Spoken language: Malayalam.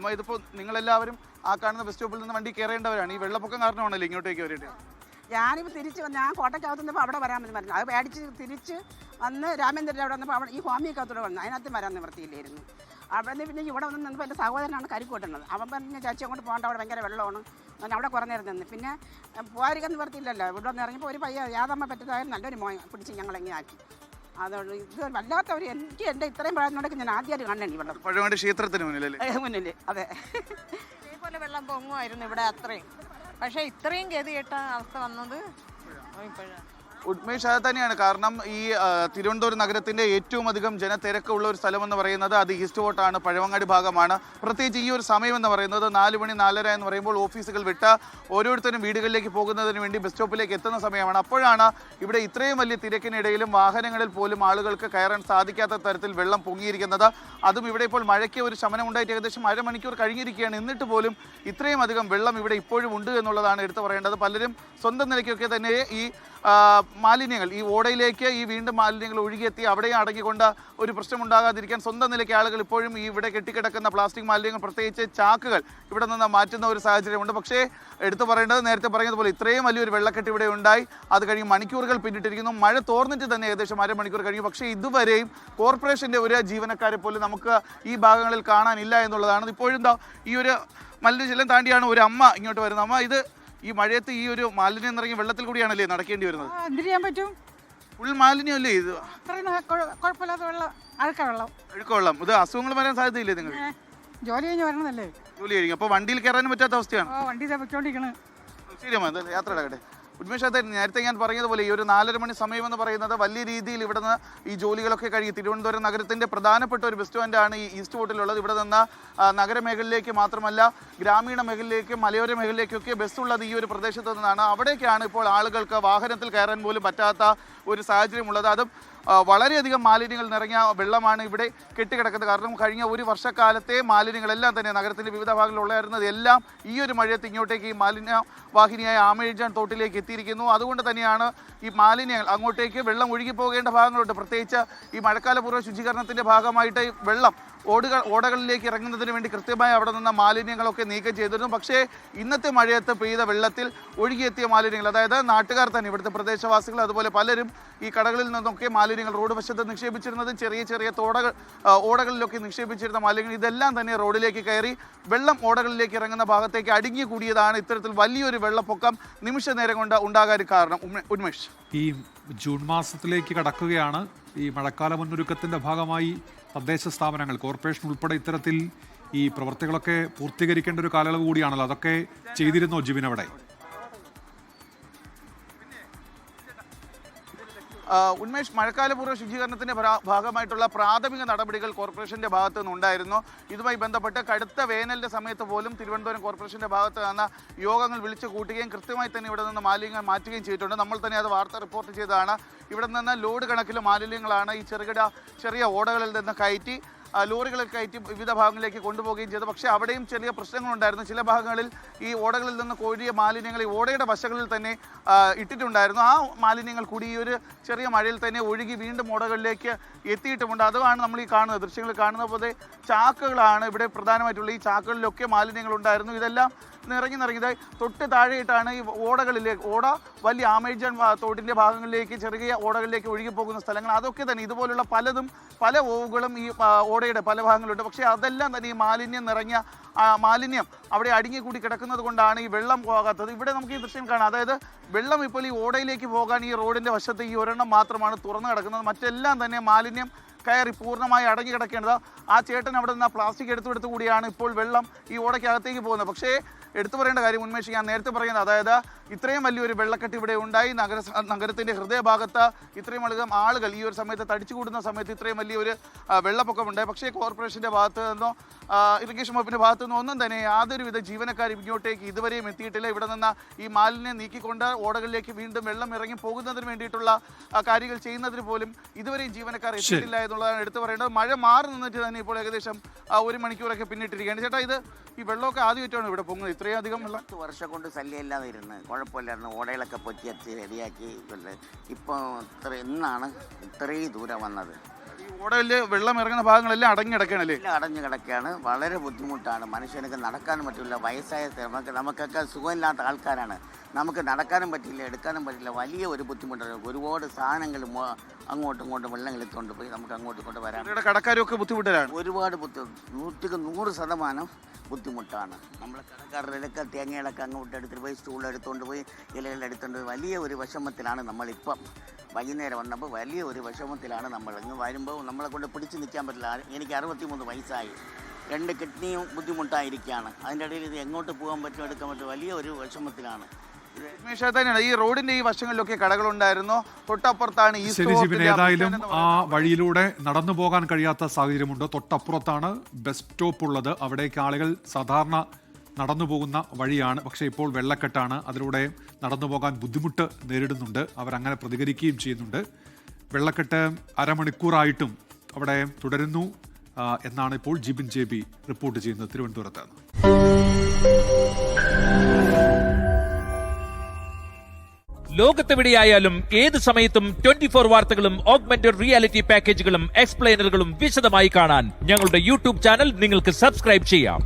അമ്മ ഇതിപ്പോൾ നിങ്ങളെല്ലാവരും ആ കാണുന്ന ബസ് സ്റ്റോപ്പിൽ നിന്ന് വണ്ടി കയറേണ്ടവരാണ്. ഈ വെള്ളപ്പൊക്കം കാരണമാണല്ലോ ഇങ്ങോട്ടേക്ക് വരേണ്ടത്. ഞാനിപ്പോൾ തിരിച്ച് ഞാൻ കോട്ടയ്ക്കകത്ത് നിന്നപ്പോൾ അവിടെ വരാമെന്ന് പറഞ്ഞു. അത് പേടിച്ച് തിരിച്ച് വന്ന് രാമേന്ദ്രൻ്റെ അവിടെ വന്നപ്പോൾ അവിടെ ഈ ഹോമിയൊക്കകത്തൂടെ വന്നു. അതിനകത്ത് വരാൻ നിവൃത്തിയില്ലായിരുന്നു. അവിടെ നിന്ന് പിന്നെ ഇവിടെ വന്ന് നിന്നപ്പോൾ എൻ്റെ സഹോദരനാണ് കരിക്കൂട്ടുന്നത്. അവൻ പറഞ്ഞ് ചേച്ചി അങ്ങോട്ട് പോകേണ്ട, അവിടെ ഭയങ്കര വെള്ളമാണ്. ഞാൻ അവിടെ കുറേ നേരം നിന്ന് പിന്നെ പോകാതിരിക്കാൻ നിവൃത്തിയില്ലല്ലോ. ഇവിടെ വന്ന് ഇറങ്ങിയപ്പോൾ ഒരു പയ്യ യാതമ്മ പറ്റതായാലും നല്ലൊരു മോൻ പിടിച്ച് ഞങ്ങളെങ്ങനെ ആക്കി. അതുകൊണ്ട് ഇത് വല്ലാത്ത ഒരു എനിക്ക് എൻ്റെ ഇത്രയും പഴയനോടൊക്കെ ഞാൻ ആദ്യമായിട്ട് കാണണം ഈ വെള്ളം. പഴമയുടെ ക്ഷേത്രത്തിന് മുന്നിൽ അതെ. ഇതേപോലെ വെള്ളം പൊങ്ങുമായിരുന്നു ഇവിടെ അത്രയും. പക്ഷേ ഇത്രയും ഗതികെട്ട അവസ്ഥ വന്നത് ഇപ്പോഴാണ്. ഉന്മേഷ്, അത് തന്നെയാണ്. കാരണം ഈ തിരുവനന്തപുരം നഗരത്തിൻ്റെ ഏറ്റവും അധികം ജനത്തിരക്കുള്ള ഒരു സ്ഥലമെന്ന് പറയുന്നത് അത് ഈസ്റ്റ് ഫോർട്ടാണ്, പഴവങ്ങാടി ഭാഗമാണ്. പ്രത്യേകിച്ച് ഈ ഒരു സമയം എന്ന് പറയുന്നത് 4 മണി 4:30 എന്ന് പറയുമ്പോൾ ഓഫീസുകൾ വിട്ട് ഓരോരുത്തരും വീടുകളിലേക്ക് പോകുന്നതിന് വേണ്ടി ബസ് സ്റ്റോപ്പിലേക്ക് എത്തുന്ന സമയമാണ്. അപ്പോഴാണ് ഇവിടെ ഇത്രയും വലിയ തിരക്കിനിടയിലും വാഹനങ്ങളിൽ പോലും ആളുകൾക്ക് കയറാൻ സാധിക്കാത്ത തരത്തിൽ വെള്ളം പൊങ്ങിയിരിക്കുന്നത്. അതും ഇവിടെ ഇപ്പോൾ മഴയ്ക്ക് ഒരു ശമനം ഉണ്ടായിട്ട് ഏകദേശം അരമണിക്കൂർ കഴിഞ്ഞിരിക്കുകയാണ്. എന്നിട്ട് പോലും ഇത്രയും അധികം വെള്ളം ഇവിടെ ഇപ്പോഴും ഉണ്ട് എന്നുള്ളതാണ് എടുത്തു പറയേണ്ടത്. പലരും സ്വന്തം നിലയ്ക്കൊക്കെ തന്നെ ഈ മാലിന്യങ്ങൾ ഈ ഓടയിലേക്ക് ഈ വീണ്ടും മാലിന്യങ്ങൾ ഒഴുകിയെത്തി അവിടെ അടങ്ങിക്കൊണ്ട് ഒരു പ്രശ്നമുണ്ടാകാതിരിക്കാൻ സ്വന്തം നിലയ്ക്ക് ആളുകൾ ഇപ്പോഴും ഈ ഇവിടെ കെട്ടിക്കിടക്കുന്ന പ്ലാസ്റ്റിക് മാലിന്യങ്ങൾ, പ്രത്യേകിച്ച് ചാക്കുകൾ ഇവിടെ നിന്ന് മാറ്റുന്ന ഒരു സാഹചര്യമുണ്ട്. പക്ഷേ എടുത്തു പറയേണ്ടത്, നേരത്തെ പറഞ്ഞതുപോലെ ഇത്രയും വലിയൊരു വെള്ളക്കെട്ട് ഇവിടെ ഉണ്ടായി. അത് കഴിഞ്ഞ് മണിക്കൂറുകൾ പിന്നിട്ടിരിക്കുന്നു. മഴ തോർന്നിട്ട് തന്നെ ഏകദേശം അരമണിക്കൂർ കഴിഞ്ഞു. പക്ഷേ ഇതുവരെയും കോർപ്പറേഷൻ്റെ ഒരു ജീവനക്കാരെ പോലും നമുക്ക് ഈ ഭാഗങ്ങളിൽ കാണാനില്ല എന്നുള്ളതാണ്. ഇപ്പോഴും ഈ ഒരു മലിനജലം താണ്ടിയാണ് ഒരു അമ്മ ഇങ്ങോട്ട് വരുന്നത്. അമ്മ, ഇത് ഈ മഴയത്ത് ഈ ഒരു മാലിന്യം നിറങ്ങി വെള്ളത്തിൽ കൂടിയാണല്ലേ നടക്കേണ്ടി വരുന്നത്? എന്ത് ചെയ്യാൻ പറ്റും? ഫുൾ മാലിന്യമല്ലേ ഇത്? കുഴപ്പമില്ലാത്ത വെള്ളം, അഴുക്ക വെള്ളം. ഇത് അസുഖങ്ങൾ വരാൻ സാധ്യതയില്ലേ? നിങ്ങൾ ജോലി കഴിഞ്ഞ് വരണതല്ലേ? ജോലി കഴിഞ്ഞു. അപ്പോൾ വണ്ടിയിൽ കയറാനും പറ്റാത്ത അവസ്ഥയാണ്. വണ്ടി വെച്ചോണ്ടിരിക്കണേ. ശരി അമ്മ, യാത്ര ഇടകട്ടെ. ഉന്മേഷത്തെ നേരത്തെ ഞാൻ പറഞ്ഞതുപോലെ ഈ ഒരു 4:30 മണി സമയം എന്ന് പറയുന്നത് വലിയ രീതിയിൽ ഇവിടെ നിന്ന് ഈ ജോലികളൊക്കെ കഴിഞ്ഞ് തിരുവനന്തപുരം നഗരത്തിൻ്റെ പ്രധാനപ്പെട്ട ഒരു ബസ് സ്റ്റാൻഡാണ് ഈ ഈസ്റ്റ് ഫോർട്ടിലുള്ളത്. ഇവിടെ നിന്ന് നഗരമേഖലയിലേക്ക് മാത്രമല്ല ഗ്രാമീണ മേഖലയിലേക്കും മലയോര മേഖലയിലേക്കൊക്കെ ബസ്സുള്ളത് ഈ ഒരു പ്രദേശത്ത് നിന്നാണ്. അവിടേക്കാണ് ഇപ്പോൾ ആളുകൾക്ക് വാഹനത്തിൽ കയറാൻ പോലും പറ്റാത്ത ഒരു സാഹചര്യമുള്ളത്. അതും വളരെയധികം മാലിന്യങ്ങൾ നിറഞ്ഞ വെള്ളമാണ് ഇവിടെ കെട്ടിക്കിടക്കുന്നത്. കാരണം കഴിഞ്ഞ ഒരു വർഷക്കാലത്തെ മാലിന്യങ്ങളെല്ലാം തന്നെ നഗരത്തിൻ്റെ വിവിധ ഭാഗങ്ങളിലുള്ളായിരുന്നത് എല്ലാം ഈ ഒരു മഴയത്ത് ഇങ്ങോട്ടേക്ക് ഈ മാലിന്യവാഹിനിയായ ആമയിഴാൻ തോട്ടിലേക്ക് എത്തിയിരിക്കുന്നു. അതുകൊണ്ട് തന്നെയാണ് ഈ മാലിന്യങ്ങൾ അങ്ങോട്ടേക്ക് വെള്ളം ഒഴുകി പോകേണ്ട ഭാഗങ്ങളുണ്ട്. പ്രത്യേകിച്ച് ഈ മഴക്കാലപൂർവ്വ ശുചീകരണത്തിൻ്റെ ഭാഗമായിട്ട് വെള്ളം ഓടകളിലേക്ക് ഇറങ്ങുന്നതിന് വേണ്ടി കൃത്യമായി അവിടെ നിന്ന് മാലിന്യങ്ങളൊക്കെ നീക്കം ചെയ്തിരുന്നു. പക്ഷേ ഇന്നത്തെ മഴയത്ത് പെയ്ത വെള്ളത്തിൽ ഒഴുകിയെത്തിയ മാലിന്യങ്ങൾ, അതായത് നാട്ടുകാർ തന്നെ, ഇവിടുത്തെ പ്രദേശവാസികൾ, അതുപോലെ പലരും ഈ കടകളിൽ നിന്നൊക്കെ മാലിന്യങ്ങൾ റോഡ് വശത്ത് നിക്ഷേപിച്ചിരുന്നതും ചെറിയ ചെറിയ ഓടകളിലൊക്കെ നിക്ഷേപിച്ചിരുന്ന മാലിന്യങ്ങൾ ഇതെല്ലാം തന്നെ റോഡിലേക്ക് കയറി വെള്ളം ഓടകളിലേക്ക് ഇറങ്ങുന്ന ഭാഗത്തേക്ക് അടുങ്ങി കൂടിയതാണ് ഇത്തരത്തിൽ വലിയൊരു വെള്ളപ്പൊക്കം നിമിഷ നേരം കൊണ്ട് ഉണ്ടാകാൻ കാരണം. ഉന്മേഷ്, ഈ ജൂൺ മാസത്തിലേക്ക് കടക്കുകയാണ്. ഈ മഴക്കാല മുന്നൊരുക്കത്തിൻ്റെ ഭാഗമായി തദ്ദേശ സ്ഥാപനങ്ങൾ, കോർപ്പറേഷൻ ഉൾപ്പെടെ ഇത്തരത്തിൽ ഈ പ്രവർത്തികളൊക്കെ പൂർത്തീകരിക്കേണ്ട ഒരു കാലയളവ് കൂടിയാണല്ലോ. അതൊക്കെ ചെയ്തിരുന്നോ ജിബിൻ അവിടെ? ഉന്മേഷ്, മഴക്കാലപൂർവ്വ ശുചീകരണത്തിൻ്റെ ഭാഗമായിട്ടുള്ള പ്രാഥമിക നടപടികൾ കോർപ്പറേഷൻ്റെ ഭാഗത്തു നിന്നുണ്ടായിരുന്നു. ഇതുമായി ബന്ധപ്പെട്ട് കടുത്ത വേനലിൻ്റെ സമയത്ത് പോലും തിരുവനന്തപുരം കോർപ്പറേഷൻ്റെ ഭാഗത്ത് നിന്ന് യോഗങ്ങൾ വിളിച്ചു കൂട്ടുകയും കൃത്യമായി തന്നെ ഇവിടെ നിന്ന് മാലിന്യങ്ങൾ മാറ്റുകയും ചെയ്തിട്ടുണ്ട്. നമ്മൾ തന്നെ അത് വാർത്ത റിപ്പോർട്ട് ചെയ്തതാണ്. ഇവിടെ നിന്ന് ലോഡ് കണക്കിൽ മാലിന്യങ്ങളാണ് ഈ ചെറിയ ഓടകളിൽ നിന്ന് കയറ്റി ലോറികളിൽ കയറ്റി വിവിധ ഭാഗങ്ങളിലേക്ക് കൊണ്ടുപോവുകയും ചെയ്തു. പക്ഷേ അവിടെയും ചെറിയ പ്രശ്നങ്ങളുണ്ടായിരുന്നു. ചില ഭാഗങ്ങളിൽ ഈ ഓടകളിൽ നിന്ന് കോരിയ മാലിന്യങ്ങൾ ഈ ഓടയുടെ വശങ്ങളിൽ തന്നെ ഇട്ടിട്ടുണ്ടായിരുന്നു. ആ മാലിന്യങ്ങൾ കൂടി ഈ ഒരു ചെറിയ മഴയിൽ തന്നെ ഒഴുകി വീണ്ടും ഓടകളിലേക്ക് എത്തിയിട്ടുമുണ്ട്. അതാണ് നമ്മൾ ഈ കാണുന്നത്, ദൃശ്യങ്ങൾ കാണുന്ന പോലെ ചാക്കുകളാണ് ഇവിടെ പ്രധാനമായിട്ടുള്ള. ഈ ചാക്കുകളിലൊക്കെ മാലിന്യങ്ങൾ ഉണ്ടായിരുന്നു. ഇതെല്ലാം നിറഞ്ഞതായി തൊട്ട് താഴെയിട്ടാണ് ഈ ഓട വലിയ ആമേജാൻ തോടിൻ്റെ ഭാഗങ്ങളിലേക്ക്, ചെറിയ ഓടകളിലേക്ക് ഒഴുകി പോകുന്ന സ്ഥലങ്ങൾ. അതൊക്കെ തന്നെ ഇതുപോലുള്ള പല ഓവുകളും ഈ ഓടയുടെ പല ഭാഗങ്ങളുണ്ട്. പക്ഷേ അതെല്ലാം തന്നെ ഈ മാലിന്യം അവിടെ അടുങ്ങിക്കൂടി കിടക്കുന്നത് കൊണ്ടാണ് ഈ വെള്ളം പോകാത്തത്. ഇവിടെ നമുക്ക് ഈ ദൃശ്യം കാണാം. അതായത് വെള്ളം ഇപ്പോൾ ഈ ഓടയിലേക്ക് പോകാൻ ഈ റോഡിൻ്റെ വശത്ത് ഈ ഒരെണ്ണം മാത്രമാണ് തുറന്നു കിടക്കുന്നത്. മറ്റെല്ലാം തന്നെ മാലിന്യം കയറി പൂർണ്ണമായി അടങ്ങി കിടക്കേണ്ടത്. ആ ചേട്ടൻ അവിടെ നിന്ന് പ്ലാസ്റ്റിക് എടുത്തു കൂടിയാണ് ഇപ്പോൾ വെള്ളം ഈ ഓടയ്ക്കകത്തേക്ക് പോകുന്നത്. പക്ഷേ എടുത്തു പറയേണ്ട കാര്യം ഉന്മേഷ്, ഞാൻ നേരത്തെ പറയുന്നത്, അതായത് ഇത്രയും വലിയൊരു വെള്ളക്കെട്ട് ഇവിടെ ഉണ്ടായി. നഗരത്തിൻ്റെ ഹൃദയഭാഗത്ത് ഇത്രയും അധികം ആളുകൾ ഈ ഒരു സമയത്ത് തടിച്ചു കൂടുന്ന സമയത്ത് ഇത്രയും വലിയൊരു വെള്ളപ്പൊക്കമുണ്ടായി. പക്ഷേ കോർപ്പറേഷൻ്റെ ഭാഗത്ത് നിന്നോ ഇറിഗേഷൻ വകുപ്പിൻ്റെ ഭാഗത്തു നിന്നോ ഒന്നും തന്നെ യാതൊരുവിധ ജീവനക്കാരും ഇങ്ങോട്ടേക്ക് ഇതുവരെയും എത്തിയിട്ടില്ല. ഇവിടെ നിന്ന് ഈ മാലിന്യം നീക്കിക്കൊണ്ട് ഓടകളിലേക്ക് വീണ്ടും വെള്ളം ഇറങ്ങി പോകുന്നതിന് വേണ്ടിയിട്ടുള്ള കാര്യങ്ങൾ ചെയ്യുന്നതിന് പോലും ഇതുവരെയും ജീവനക്കാർ എത്തിയിട്ടില്ല എന്നുള്ളതാണ് എടുത്തു പറയേണ്ടത്. മഴ മാറി നിന്നിട്ട് തന്നെ ഇപ്പോൾ ഏകദേശം 1 മണിക്കൂറൊക്കെ പിന്നിട്ടിരിക്കുകയാണ്. ചേട്ടാ, ഈ വെള്ളമൊക്കെ ആദ്യമായിട്ടാണ് ഇവിടെ പൊങ്ങുന്നത്? ഇത്രയും അധികം വെള്ളം 10 വർഷം കൊണ്ട് ശല്യമില്ലാതെ ഇരുന്ന് കുഴപ്പമില്ലായിരുന്നു. ഓടയിലൊക്കെ പൊറ്റിയച്ച് റെഡിയാക്കി. ഇപ്പോൾ എന്നാണ് ഇത്രയും ദൂരം വന്നത്? ഈ ഓടയിൽ വെള്ളം ഇറങ്ങുന്ന ഭാഗങ്ങളെല്ലാം അടങ്ങി കിടക്കുകയാണല്ലേ? എല്ലാം അടഞ്ഞു കിടക്കുകയാണ്. വളരെ ബുദ്ധിമുട്ടാണ്. മനുഷ്യനക്ക് നടക്കാനും പറ്റില്ല. വയസ്സായ നമുക്കൊക്കെ സുഖമില്ലാത്ത ആൾക്കാരാണ്. നമുക്ക് നടക്കാനും പറ്റില്ല, എടുക്കാനും പറ്റില്ല. വലിയ ഒരു ബുദ്ധിമുട്ടാണ്. ഒരുപാട് സാധനങ്ങൾ അങ്ങോട്ടും ഇങ്ങോട്ടും വെള്ളം എടുത്തുകൊണ്ട് പോയി നമുക്ക് അങ്ങോട്ടും ഇങ്ങോട്ടും വരാൻ കടക്കാരൊക്കെ ബുദ്ധിമുട്ടിലാണ്. ഒരുപാട് 100% ബുദ്ധിമുട്ടാണ്. നമ്മളെ കടക്കാരുടെയൊക്കെ തേങ്ങകളൊക്കെ അങ്ങോട്ട് എടുത്തിട്ട് പോയി സ്റ്റൂൾ എടുത്തുകൊണ്ട് പോയി ഇലകൾ എടുത്തുകൊണ്ട് പോയി വലിയ ഒരു വിഷമത്തിലാണ് നമ്മളിപ്പം. വൈകുന്നേരം വന്നപ്പോൾ വലിയ ഒരു വിഷമത്തിലാണ് നമ്മൾ. ഇങ്ങ് വരുമ്പോൾ നമ്മളെ കൊണ്ട് പിടിച്ച് നിൽക്കാൻ പറ്റില്ല. എനിക്ക് 63 വയസ്സായി. 2 കിഡ്നിയും ബുദ്ധിമുട്ടായിരിക്കുകയാണ്. അതിൻ്റെ ഇടയിൽ ഇത് എങ്ങോട്ട് പോകാൻ പറ്റും, എടുക്കാൻ പറ്റും, വലിയ ഒരു വിഷമത്തിലാണ്. തന്നെയാണ്. ഈ റോഡിന്റെ ഈ വശങ്ങളിലൊക്കെ കടകളുണ്ടായിരുന്നു. തൊട്ടപ്പുറത്താണ് ഈ ശരി ജിബിൻ, ഏതായാലും ആ വഴിയിലൂടെ നടന്നു പോകാൻ കഴിയാത്ത സാഹചര്യമുണ്ട്. തൊട്ടപ്പുറത്താണ് ബസ് സ്റ്റോപ്പ് ഉള്ളത്. അവിടേക്ക് ആളുകൾ സാധാരണ നടന്നു പോകുന്ന വഴിയാണ്. പക്ഷേ ഇപ്പോൾ വെള്ളക്കെട്ടാണ്. അതിലൂടെ നടന്നു പോകാൻ ബുദ്ധിമുട്ട് നേരിടുന്നുണ്ട്. അവരങ്ങനെ പ്രതികരിക്കുകയും ചെയ്യുന്നുണ്ട്. വെള്ളക്കെട്ട് അരമണിക്കൂറായിട്ടും അവിടെ തുടരുന്നു എന്നാണ് ഇപ്പോൾ ജിബിൻ JB റിപ്പോർട്ട് ചെയ്യുന്നത് തിരുവനന്തപുരത്ത് നിന്ന്. ലോകത്തെവിടെയായാലും ഏത് സമയത്തും 24 വാർത്തകളും ഓഗ്മെന്റഡ് റിയാലിറ്റി പാക്കേജുകളും എക്സ്പ്ലെയിനറുകളും വിശദമായി കാണാൻ ഞങ്ങളുടെ യൂട്യൂബ് ചാനൽ നിങ്ങൾക്ക് സബ്സ്ക്രൈബ് ചെയ്യാം.